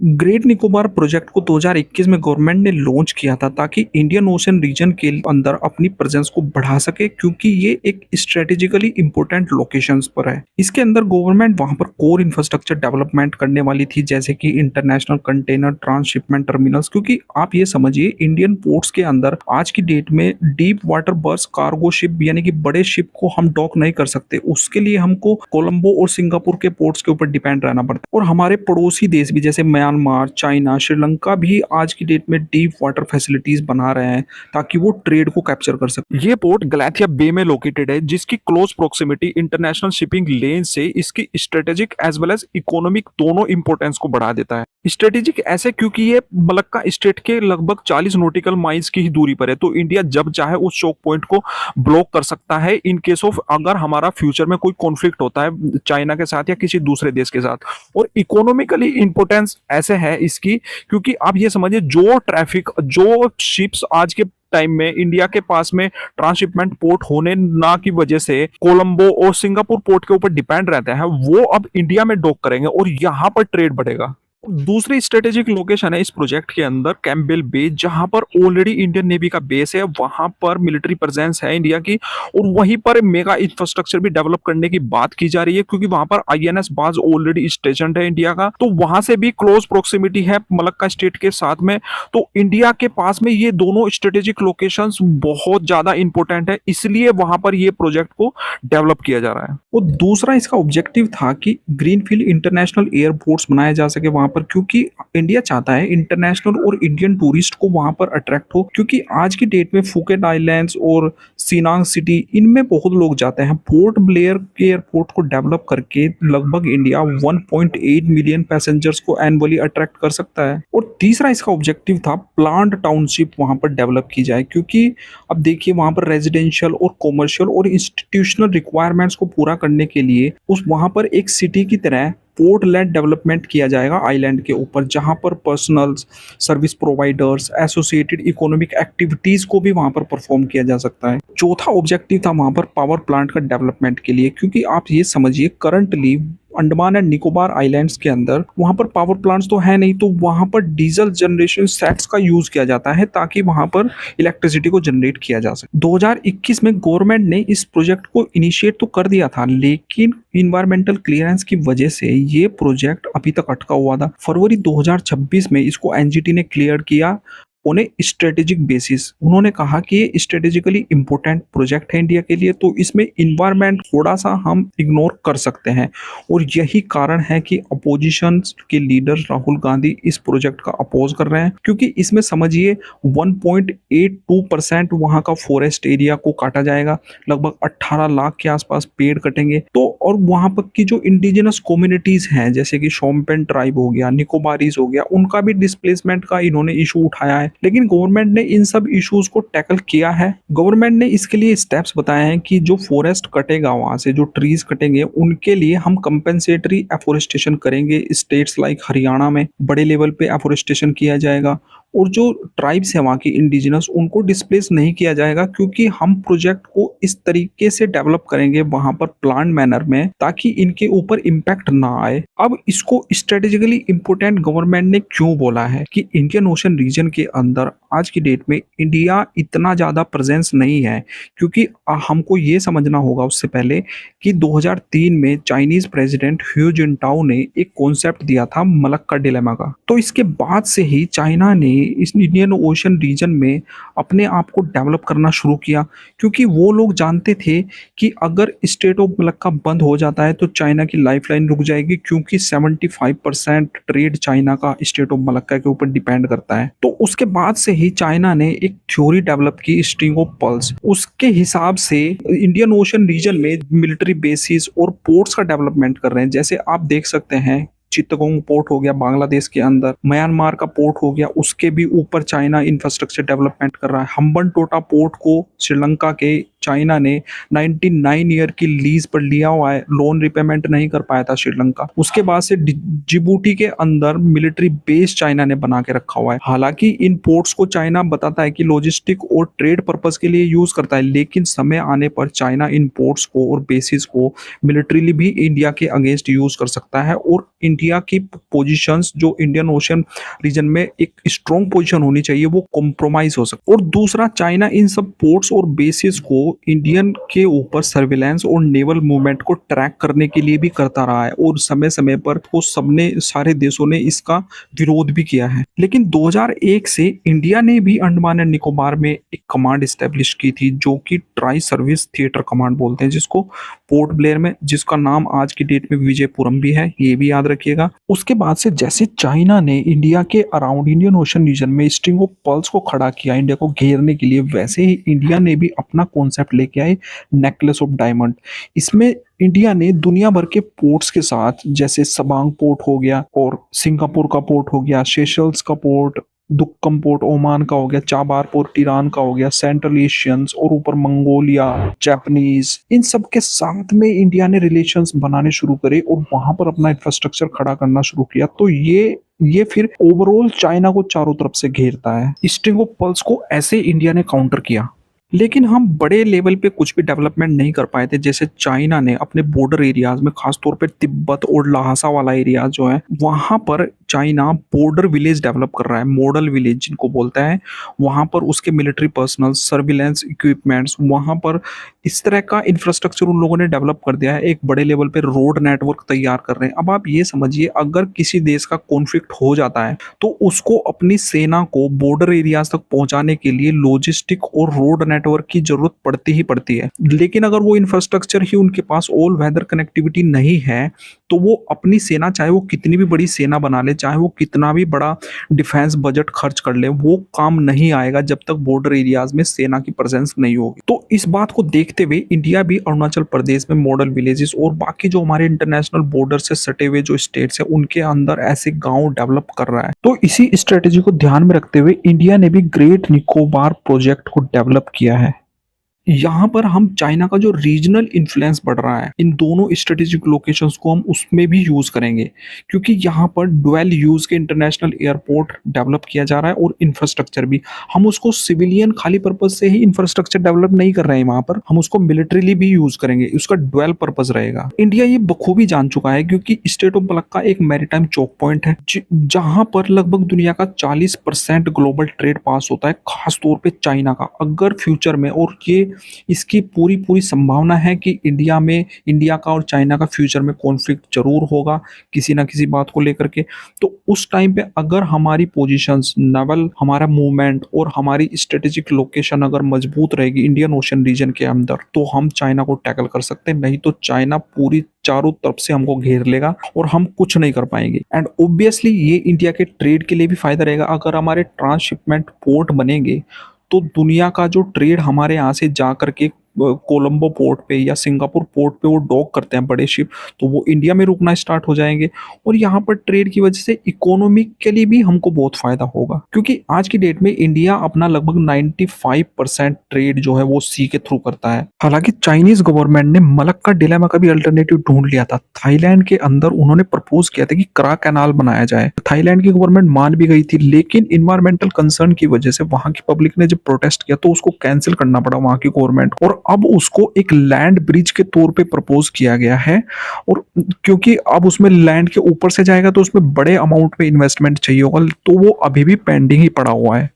Great Nicobar project को 2021 में government ने लॉन्च किया था ताकि इंडियन ओशन रीजन के अंदर अपनी प्रेजेंस को बढ़ा सके, क्योंकि ये एक स्ट्रेटेजिकली इंपॉर्टेंट लोकेशंस पर है। इसके अंदर गवर्नमेंट वहां पर कोर इंफ्रास्ट्रक्चर डेवलपमेंट करने वाली थी, जैसे कि इंटरनेशनल कंटेनर ट्रांसशिपमेंट टर्मिनल्स, क्योंकि आप ये समझिए इंडियन पोर्ट्स के अंदर आज की डेट में डीप वाटर बर्स कार्गो शिप यानी कि बड़े शिप को हम डॉक नहीं कर सकते। उसके लिए हमको कोलंबो और सिंगापुर के पोर्ट्स के ऊपर डिपेंड रहना पड़ता है। और हमारे पड़ोसी देश भी जैसे म्यांमार, चाइना, श्रीलंका भी आज की डेट में डीप वाटर फैसिलिटीज बना रहे हैं ताकि वो ट्रेड को कैप्चर कर सके। ये पोर्ट गलाथिया बे में लोकेटेड है, जिसकी close proximity international shipping lane से इसकी strategic as well as economic दोनों इंपोर्टेंस को बढ़ा देता है। स्ट्रेटेजिक ऐसे क्योंकि ये मलक्का स्टेट के लगभग 40 नॉटिकल माइल्स की ही दूरी पर है, तो इंडिया जब चाहे उस चोक पॉइंट को ब्लॉक कर सकता है इन केस ऑफ अगर हमारा फ्यूचर में कोई कॉन्फ्लिक्ट होता है चाइना के साथ या किसी दूसरे देश के साथ। और इकोनॉमिकली इंपोर्टेंस ऐसे है इसकी क्योंकि आप ये समझिए जो ट्रैफिक, जो शिप्स आज के टाइम में इंडिया के पास में ट्रांसशिपमेंट पोर्ट होने ना की वजह से कोलंबो और सिंगापुर पोर्ट के ऊपर डिपेंड रहते हैं, वो अब इंडिया में डॉक करेंगे और यहां पर ट्रेड बढ़ेगा। दूसरी स्ट्रेटेजिक लोकेशन है इस प्रोजेक्ट के अंदर कैंपबेल बे, जहां पर ऑलरेडी इंडियन नेवी का बेस है, वहां पर मिलिट्री प्रेजेंस है इंडिया की, और वहीं पर मेगा इंफ्रास्ट्रक्चर भी डेवलप करने की बात की जा रही है क्योंकि वहां पर आईएनएस बाज ऑलरेडी स्टेशन है इंडिया का, तो वहां से भी क्लोज प्रोक्सिमिटी है मलक्का स्टेट के साथ में। तो इंडिया के पास में ये दोनों स्ट्रेटेजिक लोकेशंस बहुत ज्यादा इंपॉर्टेंट है, इसलिए वहां पर ये प्रोजेक्ट को डेवलप किया जा रहा है। और दूसरा इसका ऑब्जेक्टिव था कि ग्रीनफील्ड इंटरनेशनल एयरपोर्ट्स बनाए जा सके वहां पर, क्योंकि इंडिया चाहता है इंटरनेशनल और इंडियन टूरिस्ट को वहां पर अट्रैक्ट हो, क्योंकि आज की डेट में फुकेट आइलैंड्स और सिनांग सिटी इनमें बहुत लोग जाते हैं। पोर्ट ब्लेयर के एयरपोर्ट को डेवलप करके लगभग इंडिया 1.8 मिलियन पैसेंजर्स को एनुअली अट्रैक्ट कर सकता है। और तीसरा इसका ऑब्जेक्टिव था प्लांट टाउनशिप वहां पर डेवलप की जाए, क्योंकि अब देखिए वहां पर रेजिडेंशियल और कॉमर्शियल और इंस्टीट्यूशनल रिक्वायरमेंट्स को पूरा करने के लिए उस वहां पर एक सिटी की तरह पोर्ट लेड डेवलपमेंट किया जाएगा आइलैंड के ऊपर, जहां पर personal service providers, associated economic activities को भी वहां पर परफॉर्म किया जा सकता है। चौथा ऑब्जेक्टिव था वहां पर पावर प्लांट का डेवलपमेंट के लिए, क्योंकि आप ये समझिए currently Andaman and Nicobar islands के अंदर वहां पर पावर प्लांट्स तो है नहीं, तो वहां पर डीजल जनरेशन सेट्स का यूज किया जाता है ताकि वहां पर इलेक्ट्रिसिटी को जनरेट किया जा सके। 2021 में गवर्नमेंट ने इस प्रोजेक्ट को इनिशिएट तो कर दिया था, लेकिन इन्वायरमेंटल क्लियरेंस की वजह से ये प्रोजेक्ट अभी तक अटका हुआ था। फरवरी 2026 में इसको एनजीटी ने क्लियर किया ऑन ए स्ट्रेटेजिक बेसिस। उन्होंने कहा कि ये स्ट्रेटेजिकली इंपॉर्टेंट प्रोजेक्ट है इंडिया के लिए, तो इसमें इन्वायरमेंट थोड़ा सा हम इग्नोर कर सकते हैं, और यही कारण है कि अपोजिशन के लीडर राहुल गांधी इस प्रोजेक्ट का अपोज कर रहे हैं, क्योंकि इसमें समझिए 1.82% वहां का फॉरेस्ट एरिया को काटा जाएगा, लगभग 18 लाख के आसपास पेड़ कटेंगे। तो और वहां पर की जो इंडिजिनस कम्युनिटीज हैं जैसे कि शोम्पेन ट्राइब हो गया, निकोबारीज हो गया, उनका भी डिस्प्लेसमेंट का इन्होंने इशू उठाया है, लेकिन गवर्नमेंट ने इन सब इश्यूज को टैकल किया है। गवर्नमेंट ने इसके लिए स्टेप्स बताए हैं कि जो फॉरेस्ट कटेगा, वहां से जो ट्रीज कटेंगे, उनके लिए हम कंपेंसेटरी एफोरेस्टेशन करेंगे। स्टेट्स लाइक हरियाणा में बड़े लेवल पे एफोरेस्टेशन किया जाएगा, और जो ट्राइब्स है वहाँ की इंडिजिनस, उनको डिस्प्लेस नहीं किया जाएगा, क्योंकि हम प्रोजेक्ट को इस तरीके से डेवलप करेंगे वहां पर प्लान मैनर में ताकि इनके ऊपर इम्पैक्ट ना आए। अब इसको स्ट्रेटेजिकली इंपोर्टेंट गवर्नमेंट ने क्यों बोला है कि इंडियन ओशन रीजन के अंदर आज की डेट में इंडिया इतना ज्यादा प्रेजेंस नहीं है, क्योंकि हमको ये समझना होगा उससे पहले कि 2003 में चाइनीज प्रेसिडेंट ह्यू जिनटाओ ने एक कॉन्सेप्ट दिया था मलक्का डिलेमा का। तो इसके बाद से ही चाइना ने इस इंडियन ओशन रीजन में अपने आप को डेवलप करना शुरू किया, क्योंकि वो लोग जानते थे कि अगर स्टेट ऑफ मलक्का बंद हो जाता है तो चाइना की लाइफलाइन रुक जाएगी, क्योंकि 75% ट्रेड चाइना का स्टेट ऑफ मलक्का के ऊपर डिपेंड करता है। तो उसके बाद से ही चाइना ने एक थ्योरी डेवलप की, स्ट्रिंग ऑफ पल्स। उसके हिसाब से इंडियन ओशन रीजन में मिलिट्री बेसिस और पोर्ट्स का डेवलपमेंट कर रहे हैं। जैसे आप देख सकते हैं चित्तगोंग पोर्ट हो गया बांग्लादेश के अंदर, म्यांमार का पोर्ट हो गया, उसके भी ऊपर चाइना इंफ्रास्ट्रक्चर डेवलपमेंट कर रहा है। हम्बनटोटा पोर्ट को श्रीलंका के चाइना ने 99 ईयर की लीज पर लिया हुआ है, लोन रिपेमेंट नहीं कर पाया था श्रीलंका। उसके बाद से जिबूटी के अंदर मिलिट्री बेस चाइना ने बना के रखा हुआ है। हालांकि इन पोर्ट्स को चाइना बताता है कि लॉजिस्टिक और ट्रेड पर्पस के लिए यूज करता है, लेकिन समय आने पर चाइना इन पोर्ट्स को और बेसिस को मिलिट्रीली भी इंडिया के अगेंस्ट यूज कर सकता है, और इंडिया की पोजीशंस जो इंडियन ओशन रीजन में एक स्ट्रॉन्ग पोजीशन होनी चाहिए वो कॉम्प्रोमाइज हो सकती है। और दूसरा, चाइना इन सब पोर्ट्स और बेसिस को इंडियन के ऊपर सर्विलांस और नेवल मूवमेंट को ट्रैक करने के लिए भी करता रहा है, और समय समय पर वो सबने सारे देशों ने इसका विरोध भी किया है। लेकिन 2001 से इंडिया ने भी अंडमान एंड निकोबार में एक कमांड स्टैब्लिश की थी जो कि ट्राई सर्विस थिएटर कमांड बोलते हैं, जिसको पोर्ट ब्लेयर में, जिसका नाम आज की डेट में विजयपुरम भी है, ये भी याद रखिएगा। उसके बाद से जैसे चाइना ने इंडिया के अराउंड इंडियन ओशन रीजन में स्ट्रिंग ऑफ पर्ल्स को खड़ा किया इंडिया को घेरने के लिए, वैसे ही इंडिया ने भी अपना कॉन्सेप्ट लेके आए नेकलेस ऑफ डायमंड। इसमें इंडिया ने दुनिया भर के पोर्ट्स के साथ, जैसे सबांग पोर्ट हो गया और सिंगापुर का पोर्ट हो गया, सेशल्स का पोर्ट, दुक्कम पोर्ट ओमान का हो गया, चाबार पोर्ट ईरान का हो गया, सेंट्रल एशियंस और ऊपर मंगोलिया, जापानीज, इन सब के साथ में इंडिया ने रिलेशंस बनाने शुरू करे और वहां पर अपना इंफ्रास्ट्रक्चर खड़ा करना शुरू किया। तो ये फिर ओवरऑल चाइना को चारों तरफ से घेरता है। स्ट्रिंग ऑफ पर्ल्स को ऐसे इंडिया ने काउंटर किया, लेकिन हम बड़े लेवल पे कुछ भी डेवलपमेंट नहीं कर पाए थे। जैसे चाइना ने अपने बॉर्डर एरियाज में, खासतौर पे तिब्बत और ल्हासा वाला एरिया जो है, वहां पर चाइना बॉर्डर विलेज डेवलप कर रहा है, मॉडल विलेज जिनको बोलता है। वहां पर उसके मिलिट्री पर्सनल, सर्विलेंस इक्विपमेंट्स, वहां पर इस तरह का इंफ्रास्ट्रक्चर उन लोगों ने डेवलप कर दिया है। एक बड़े लेवल पे रोड नेटवर्क तैयार कर रहे हैं। अब आप ये समझिए, अगर किसी देश का कॉन्फ्लिक्ट हो जाता है तो उसको अपनी सेना को बॉर्डर एरियाज तक पहुंचाने के लिए लॉजिस्टिक और रोड नेटवर्क की जरूरत पड़ती ही पड़ती है। लेकिन अगर वो इंफ्रास्ट्रक्चर ही उनके पास ऑल वेदर कनेक्टिविटी नहीं है, तो वो अपनी सेना, चाहे वो कितनी भी बड़ी सेना बना ले, चाहे वो कितना भी बड़ा डिफेंस बजट खर्च कर ले, वो काम नहीं आएगा जब तक बॉर्डर एरियाज में सेना की प्रेजेंस नहीं होगी। तो इस बात को देखते हुए इंडिया भी अरुणाचल प्रदेश में मॉडल विलेजेस और बाकी जो हमारे इंटरनेशनल बॉर्डर से सटे हुए जो स्टेट्स है उनके अंदर ऐसे गांव डेवलप कर रहा है। तो इसी स्ट्रेटेजी को ध्यान में रखते हुए इंडिया ने भी ग्रेट निकोबार प्रोजेक्ट को डेवलप किया है। यहाँ पर हम चाइना का जो रीजनल इन्फ्लुएंस बढ़ रहा है, इन दोनों स्ट्रेटेजिक लोकेशंस को हम उसमें भी यूज करेंगे, क्योंकि यहाँ पर डुअल यूज के इंटरनेशनल एयरपोर्ट डेवलप किया जा रहा है और इंफ्रास्ट्रक्चर भी। हम उसको सिविलियन खाली पर्पज से ही इंफ्रास्ट्रक्चर डेवलप नहीं कर रहे हैं, वहां पर हम उसको मिलिट्रीली भी यूज करेंगे, उसका डुअल पर्पज रहेगा। इंडिया ये बखूबी जान चुका है, क्योंकि स्टेट ऑफ मलक्का एक मैरीटाइम चौक पॉइंट है जहां पर लगभग दुनिया का 40% ग्लोबल ट्रेड पास होता है, खासतौर पर चाइना का। अगर फ्यूचर में, और ये इसकी पूरी संभावना है कि इंडिया का और चाइना का फ्यूचर में कॉन्फ्लिक्ट जरूर होगा किसी ना किसी बात को लेकर के। तो उस टाइम पे अगर हमारी पोजीशंस, नेवल, हमारा मूवमेंट और हमारी स्ट्रेटेजिक लोकेशन अगर मजबूत रहेगी इंडियन ओशन रीजन के अंदर, तो हम चाइना को टैकल कर सकते हैं। नहीं तो चाइना पूरी चारों तरफ से हमको घेर लेगा और हम कुछ नहीं कर पाएंगे। एंड ऑब्वियसली ये इंडिया के ट्रेड के लिए भी फायदा रहेगा। अगर हमारे ट्रांसशिपमेंट पोर्ट बनेंगे तो दुनिया का जो ट्रेड हमारे यहाँ से जा करके कोलंबो पोर्ट पे या सिंगापुर पोर्ट पे वो डॉक करते हैं बड़े शिप, तो वो इंडिया में रुकना स्टार्ट हो जाएंगे। और यहाँ पर ट्रेड की वजह से इकोनॉमिकली भी हमको बहुत फायदा होगा, क्योंकि आज की डेट में इंडिया अपना लगभग 95% ट्रेड जो है वो सी के थ्रू करता है। हालांकि चाइनीज गवर्नमेंट ने मलक्का डिलेमा का भी अल्टरनेटिव ढूंढ लिया था। थाईलैंड के अंदर उन्होंने प्रपोज किया था कि करा कैनाल बनाया जाए। थाईलैंड की गवर्नमेंट मान भी गई थी, लेकिन इन्वायरमेंटल कंसर्न की वजह से वहां की पब्लिक ने जब प्रोटेस्ट किया तो उसको कैंसिल करना पड़ा वहां की गवर्नमेंट, और अब उसको एक लैंड ब्रिज के तौर पे प्रपोज किया गया है। और क्योंकि अब उसमें लैंड के ऊपर से जाएगा तो उसमें बड़े अमाउंट में इन्वेस्टमेंट चाहिए होगा, तो वो अभी भी पेंडिंग ही पड़ा हुआ है।